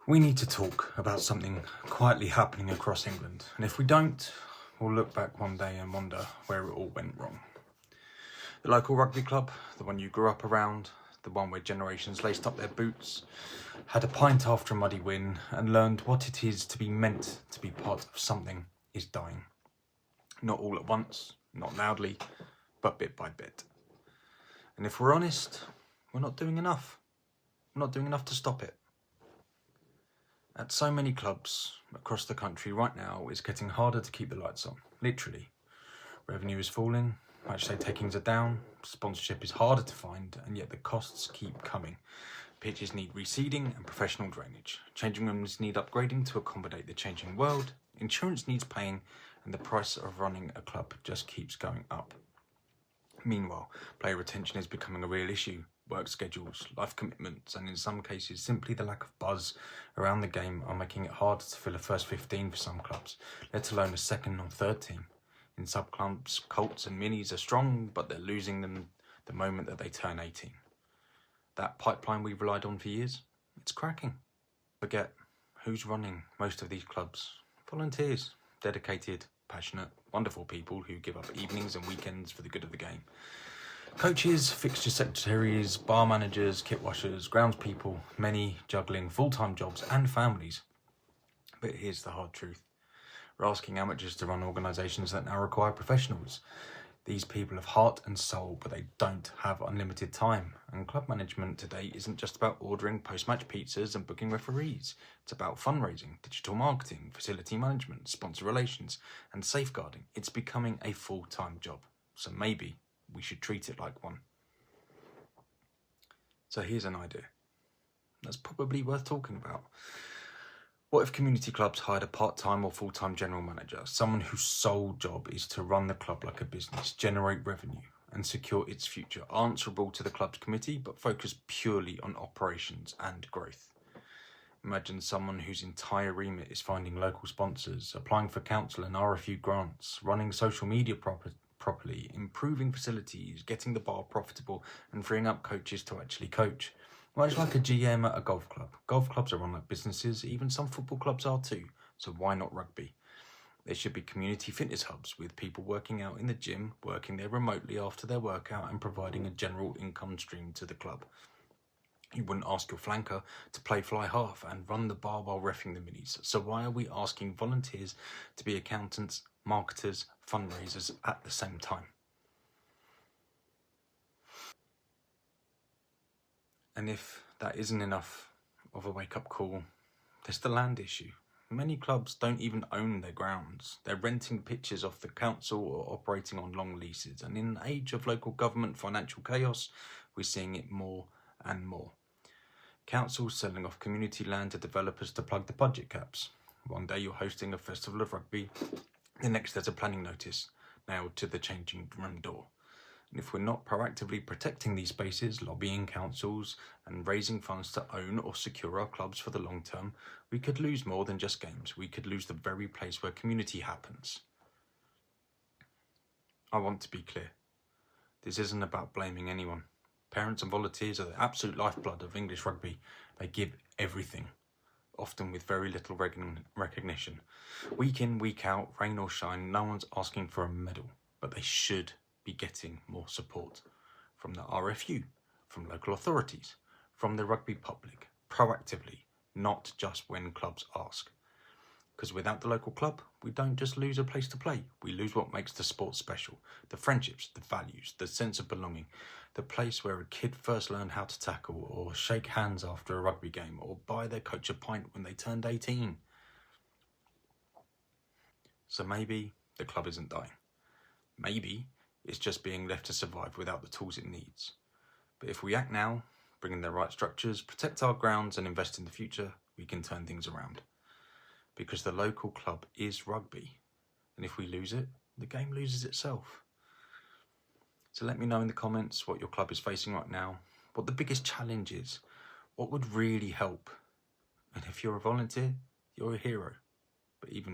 We need to talk about something quietly happening across England, and if we don't, we'll look back one day and wonder where it all went wrong. The local rugby club, the one you grew up around, the one where generations laced up their boots, had a pint after a muddy win, and learned what it is to be meant to be part of something, is dying. Not all at once, not loudly, but bit by bit. And if we're honest, we're not doing enough. We're not doing enough to stop it. At so many clubs across the country right now, it's getting harder to keep the lights on, literally. Revenue is falling, matchday takings are down, sponsorship is harder to find, and yet the costs keep coming. Pitches need reseeding and professional drainage. Changing rooms need upgrading to accommodate the changing world. Insurance needs paying, and the price of running a club just keeps going up. Meanwhile, player retention is becoming a real issue. Work schedules, life commitments, and in some cases simply the lack of buzz around the game are making it harder to fill a first 15 for some clubs, let alone a second or third team. In sub-clubs, Colts and Minis are strong, but they're losing them the moment that they turn 18. That pipeline we've relied on for years, it's cracking. Forget who's running most of these clubs. Volunteers, dedicated, passionate, wonderful people who give up evenings and weekends for the good of the game. Coaches, fixture secretaries, bar managers, kit washers, grounds people, many juggling full-time jobs and families. But here's the hard truth. We're asking amateurs to run organisations that now require professionals. These people have heart and soul, but they don't have unlimited time. And club management today isn't just about ordering post-match pizzas and booking referees. It's about fundraising, digital marketing, facility management, sponsor relations, and safeguarding. It's becoming a full-time job. So maybe we should treat it like one. So here's an idea that's probably worth talking about. What if community clubs hired a part-time or full-time general manager, someone whose sole job is to run the club like a business, generate revenue, and secure its future, answerable to the club's committee, but focus purely on operations and growth? Imagine someone whose entire remit is finding local sponsors, applying for council and RFU grants, running social media properly, improving facilities, getting the bar profitable, and freeing up coaches to actually coach. Much like a GM at a golf club. Golf clubs are run like businesses, even some football clubs are too, so why not rugby? There should be community fitness hubs with people working out in the gym, working there remotely after their workout and providing a general income stream to the club. You wouldn't ask your flanker to play fly half and run the bar while reffing the minis, so why are we asking volunteers to be accountants, marketers, fundraisers at the same time? And if that isn't enough of a wake-up call, there's the land issue. Many clubs don't even own their grounds. They're renting pitches off the council or operating on long leases. And in an age of local government financial chaos, we're seeing it more and more. Councils selling off community land to developers to plug the budget caps. One day you're hosting a festival of rugby, the next there's a planning notice nailed to the changing room door. And if we're not proactively protecting these spaces, lobbying councils, and raising funds to own or secure our clubs for the long term, we could lose more than just games. We could lose the very place where community happens. I want to be clear. This isn't about blaming anyone. Parents and volunteers are the absolute lifeblood of English rugby. They give everything, often with very little recognition. Week in, week out, rain or shine, no one's asking for a medal, but they should be getting more support from the RFU, from local authorities, from the rugby public, proactively, not just when clubs ask. Because without the local club, we don't just lose a place to play, we lose what makes the sport special, the friendships, the values, the sense of belonging, the place where a kid first learned how to tackle or shake hands after a rugby game or buy their coach a pint when they turned 18. So maybe the club isn't dying. Maybe it's just being left to survive without the tools it needs. But if we act now, bring in the right structures, protect our grounds and invest in the future, we can turn things around. Because the local club is rugby. And if we lose it, the game loses itself. So let me know in the comments what your club is facing right now, what the biggest challenge is, what would really help. And if you're a volunteer, you're a hero. But even